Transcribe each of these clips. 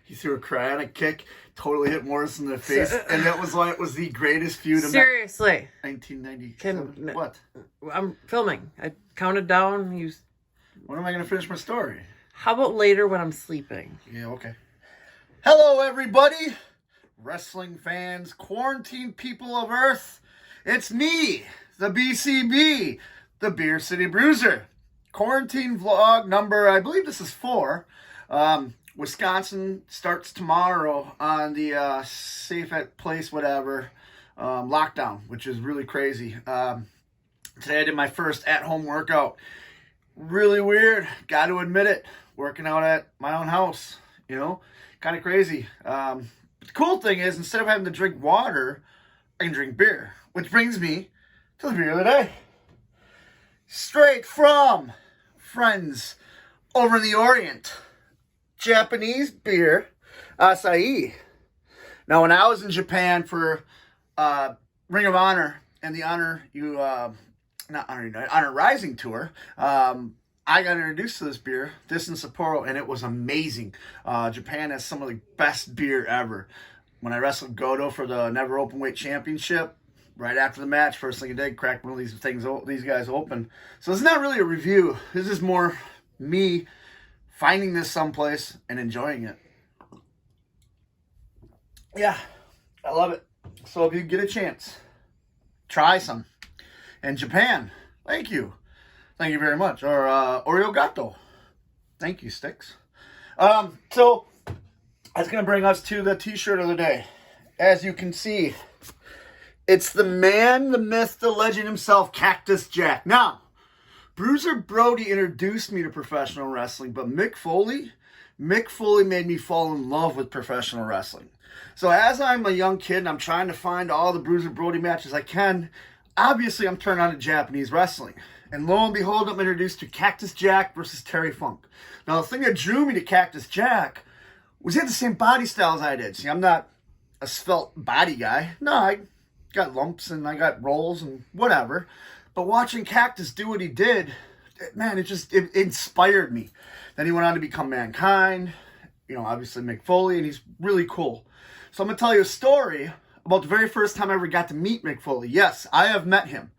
He threw a cryonic kick, totally hit Morrison in the face, and that was why it was the greatest feud of Seriously. 1997. What? I'm filming. I counted down. When am I going to finish my story? How about later when I'm sleeping? Yeah, okay. Hello, everybody. Wrestling fans, quarantine people of Earth. It's me, the BCB, the Beer City Bruiser. Quarantine vlog number, I believe this is 4. Wisconsin starts tomorrow on the safe at place, whatever, lockdown, which is really crazy. Today I did my first at-home workout. Really weird, got to admit it. Working out at my own house, kind of crazy. The cool thing is, instead of having to drink water, I can drink beer, which brings me to the beer of the day. Straight from friends over in the Orient. Japanese beer, acai. Now, when I was in Japan for Ring of Honor and the Honor Rising tour, I got introduced to this beer, this in Sapporo, and it was amazing. Japan has some of the best beer ever. When I wrestled Goto for the Never Openweight Championship, right after the match, first thing I did, cracked one of these guys open. So it's not really a review. This is more me finding this someplace and enjoying it. Yeah, I love it. So if you get a chance, try some. And Japan, thank you. Thank you very much. Or Oriogato. Thank you, Sticks. So that's going to bring us to the T-shirt of the day. As you can see, it's the man, the myth, the legend himself, Cactus Jack. Now, Bruiser Brody introduced me to professional wrestling, but Mick Foley made me fall in love with professional wrestling. So as I'm a young kid and I'm trying to find all the Bruiser Brody matches I can, obviously I'm turned on to Japanese wrestling. And lo and behold, I'm introduced to Cactus Jack versus Terry Funk. Now, the thing that drew me to Cactus Jack was he had the same body style as I did. See, I'm not a svelte body guy. No, I got lumps and I got rolls and whatever. But watching Cactus do what he did, man, it inspired me. Then he went on to become Mankind, obviously Mick Foley, and he's really cool. So I'm going to tell you a story about the very first time I ever got to meet Mick Foley. Yes, I have met him.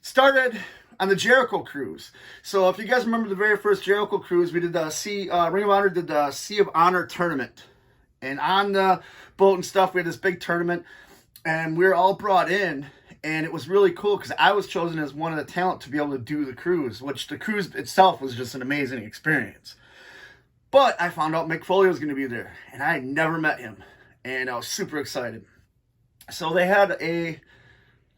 Started on the Jericho Cruise. So if you guys remember the very first Jericho Cruise, we did the Ring of Honor did the Sea of Honor tournament. And on the boat and stuff, we had this big tournament, and we were all brought in. And it was really cool because I was chosen as one of the talent to be able to do the cruise, which the cruise itself was just an amazing experience. But I found out Mick Foley was going to be there, and I had never met him, and I was super excited. So they had a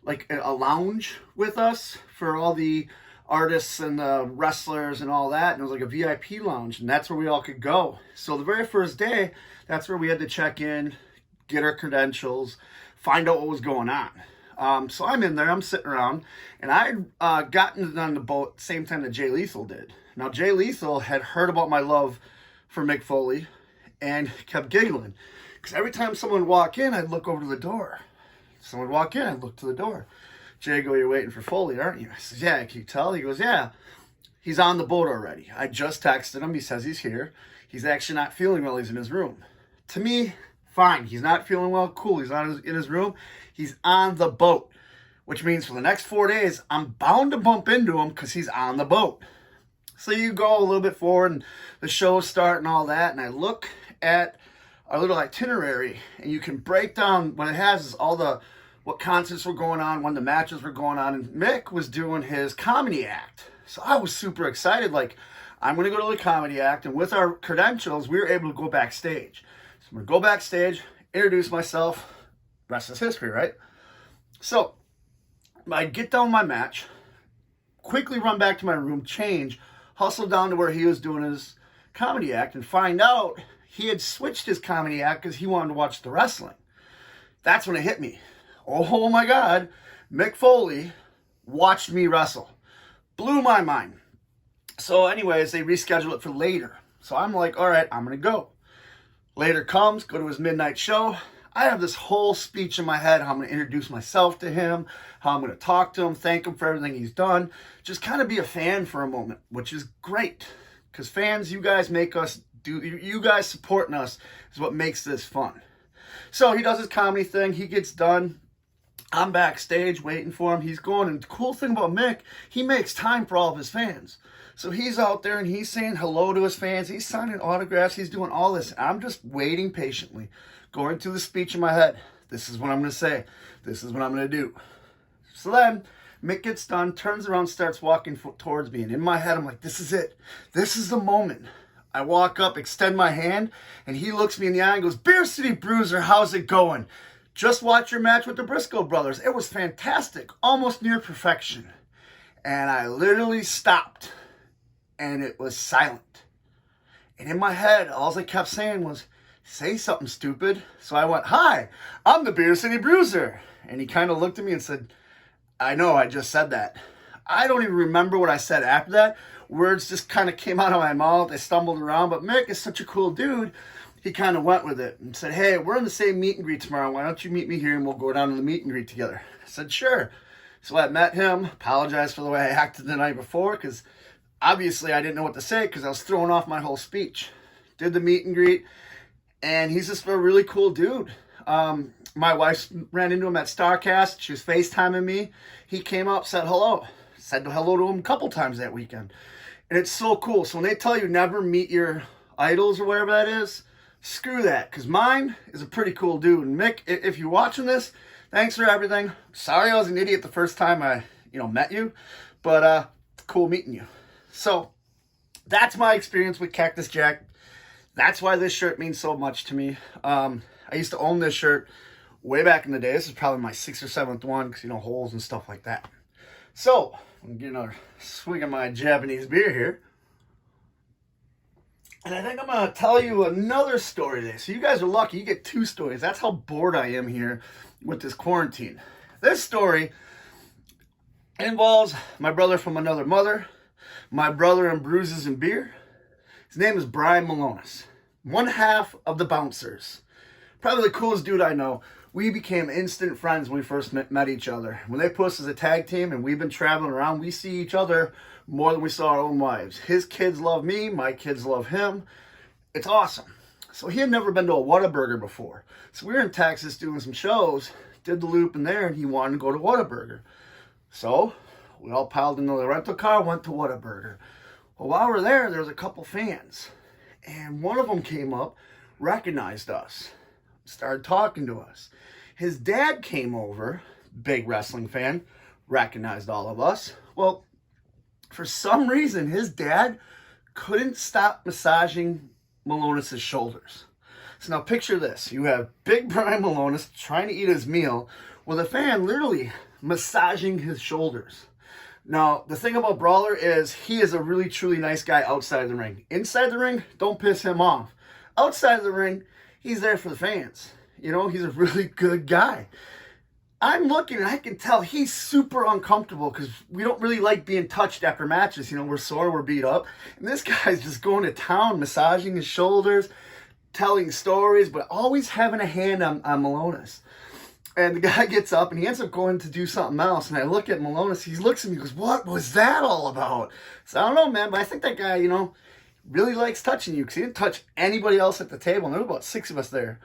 lounge with us for all the artists and the wrestlers and all that, and it was like a VIP lounge, and that's where we all could go. So the very first day, that's where we had to check in, get our credentials, find out what was going on. So I'm in there, I'm sitting around, and I had gotten on the boat at the same time that Jay Lethal did. Now, Jay Lethal had heard about my love for Mick Foley and kept giggling. Because every time someone would walk in, I'd look over to the door. Someone would walk in, I'd look to the door. Jay go, "You're waiting for Foley, aren't you?" I said, "Yeah, can you tell?" He goes, "Yeah, he's on the boat already. I just texted him. He says he's here. He's actually not feeling well. He's in his room." To me, fine. He's not feeling well. Cool. He's not in his room. He's on the boat, which means for the next 4 days, I'm bound to bump into him because he's on the boat. So you go a little bit forward and the shows start and all that, and I look at our little itinerary, and you can break down what it has is what concerts were going on, when the matches were going on, and Mick was doing his comedy act. So I was super excited, I'm going to go to the comedy act, and with our credentials, we were able to go backstage. So I'm going to go backstage, introduce myself, rest is history, right? So I get done my match, quickly run back to my room, change, hustle down to where he was doing his comedy act, and find out he had switched his comedy act because he wanted to watch the wrestling. That's when it hit me. Oh my God, Mick Foley watched me wrestle. Blew my mind. So anyways, they rescheduled it for later. So I'm like, all right, I'm going to go. Later comes, go to his midnight show. I have this whole speech in my head, how I'm going to introduce myself to him, how I'm going to talk to him, thank him for everything he's done. Just kind of be a fan for a moment, which is great. Because fans, you guys make us You guys supporting us is what makes this fun. So he does his comedy thing. He gets done. I'm backstage waiting for him. He's going, and the cool thing about Mick, he makes time for all of his fans. So he's out there and he's saying hello to his fans. He's signing autographs. He's doing all this. I'm just waiting patiently, going through the speech in my head. This is what I'm going to say. This is what I'm going to do. So then Mick gets done, turns around, starts walking towards me. And in my head, I'm like, this is it. This is the moment. I walk up, extend my hand, and he looks me in the eye and goes, Beer City Bruiser, how's it going? Just watch your match with the Briscoe brothers. It was fantastic, almost near perfection. And I literally stopped, and it was silent. And in my head, all I kept saying was, say something, stupid. So I went, hi, I'm the Beer City Bruiser. And he kind of looked at me and said, I know, I just said that. I don't even remember what I said after that. Words just kind of came out of my mouth. I stumbled around, but Mick is such a cool dude. He kind of went with it and said, hey, we're in the same meet and greet tomorrow. Why don't you meet me here and we'll go down to the meet and greet together? I said, sure. So I met him, apologized for the way I acted the night before because obviously I didn't know what to say because I was throwing off my whole speech. Did the meet and greet, and he's just a really cool dude. My wife ran into him at StarCast. She was FaceTiming me. He came up, said hello. Said hello to him a couple times that weekend. And it's so cool. So when they tell you never meet your idols or whatever that is, screw that, because mine is a pretty cool dude. And Mick, if you're watching this, thanks for everything. Sorry I was an idiot the first time I met you, but cool meeting you. So that's my experience with Cactus Jack. That's why this shirt means so much to me. I used to own this shirt way back in the day. This is probably my 6th or 7th one because, holes and stuff like that. So I'm getting a swig of my Japanese beer here. And I think I'm going to tell you another story today. So you guys are lucky. You get 2 stories. That's how bored I am here with this quarantine. This story involves my brother from another mother, my brother in bruises and beer. His name is Brian Malonis, one half of the Bouncers. Probably the coolest dude I know. We became instant friends when we first met each other. When they put us as a tag team and we've been traveling around, we see each other more than we saw our own wives. His kids love me. My kids love him. It's awesome. So he had never been to a Whataburger before. So we were in Texas doing some shows, did the loop in there, and he wanted to go to Whataburger. So we all piled into the rental car, went to Whataburger. Well, while we're there was a couple fans. And one of them came up, recognized us, started talking to us. His dad came over, big wrestling fan, recognized all of us. Well, for some reason, his dad couldn't stop massaging Malonis' shoulders. So now picture this. You have big Brian Malonis trying to eat his meal with a fan literally massaging his shoulders. Now, the thing about Brawler is he is a really, truly nice guy outside the ring. Inside the ring, don't piss him off. Outside the ring, he's there for the fans. He's a really good guy. I'm looking and I can tell he's super uncomfortable because we don't really like being touched after matches. We're sore, we're beat up. And this guy's just going to town, massaging his shoulders, telling stories, but always having a hand on Malonis. And the guy gets up and he ends up going to do something else. And I look at Malonis, he looks at me and goes, what was that all about? So I don't know, man, but I think that guy, really likes touching you because he didn't touch anybody else at the table. And there were about 6 of us there.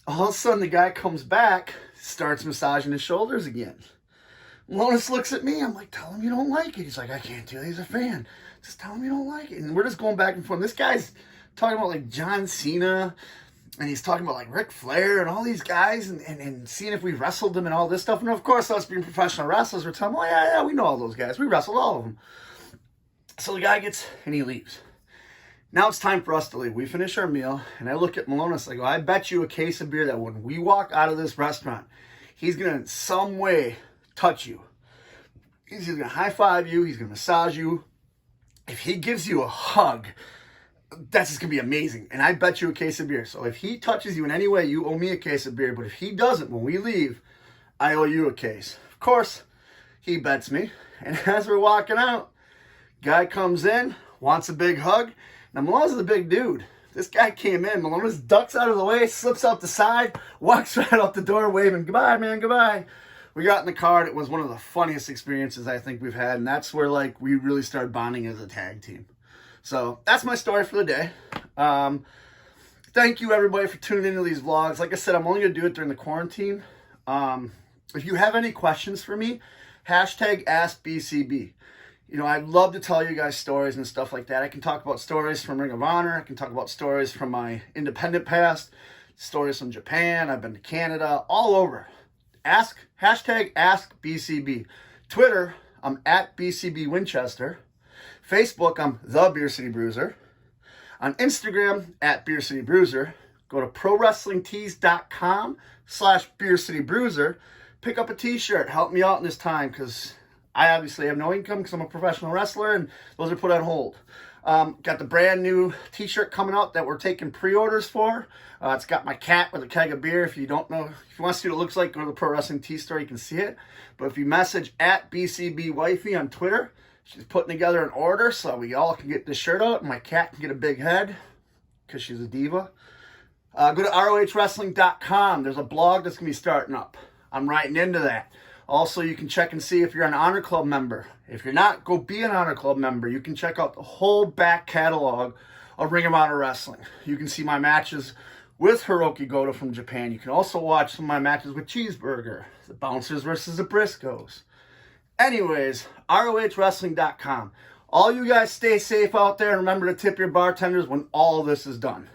All of a sudden, the guy comes back, starts massaging his shoulders again. Malonis looks at me. I'm like, tell him you don't like it. He's like, I can't do that. He's a fan. Just tell him you don't like it. And we're just going back and forth. This guy's talking about like John Cena. And he's talking about like Ric Flair and all these guys and seeing if we wrestled them and all this stuff. And of course, us being professional wrestlers, we're telling him, oh, yeah, we know all those guys. We wrestled all of them. So the guy gets, and he leaves. Now it's time for us to leave. We finish our meal, and I look at Malonis. I go, I bet you a case of beer that when we walk out of this restaurant, he's going to in some way touch you. He's either going to high-five you, he's going to massage you. If he gives you a hug, that's just going to be amazing. And I bet you a case of beer. So if he touches you in any way, you owe me a case of beer. But if he doesn't, when we leave, I owe you a case. Of course, he bets me. And as we're walking out, guy comes in, wants a big hug. Now, Malonis is a big dude. This guy came in. Malonis ducks out of the way, slips out the side, walks right out the door waving, goodbye, man, goodbye. We got in the car, and it was one of the funniest experiences I think we've had. And that's where, we really started bonding as a tag team. So that's my story for the day. Thank you everybody for tuning into these vlogs. Like I said, I'm only going to do it during the quarantine. If you have any questions for me, hashtag AskBCB. You know, I'd love to tell you guys stories and stuff like that. I can talk about stories from Ring of Honor. I can talk about stories from my independent past, stories from Japan. I've been to Canada, all over. Hashtag AskBCB. Twitter, I'm at BCB Winchester. Facebook, I'm the Beer City Bruiser. On Instagram, at Beer City Bruiser. Go to prowrestlingtees.com/Beer City Bruiser. Pick up a t-shirt. Help me out in this time because I obviously have no income because I'm a professional wrestler and those are put on hold. Got the brand new t-shirt coming out that we're taking pre-orders for. It's got my cat with a keg of beer. If you don't know, if you want to see what it looks like, go to the Pro Wrestling Tee store. You can see it. But if you message at BCB Wifey on Twitter, she's putting together an order so we all can get this shirt out and my cat can get a big head because she's a diva. Go to ROHWrestling.com. There's a blog that's going to be starting up. I'm writing into that. Also, you can check and see if you're an Honor Club member. If you're not, go be an Honor Club member. You can check out the whole back catalog of Ring of Honor Wrestling. You can see my matches with Hiroki Goto from Japan. You can also watch some of my matches with Cheeseburger, the Bouncers versus the Briscoes. Anyways, ROHWrestling.com. All you guys stay safe out there and remember to tip your bartenders when all this is done.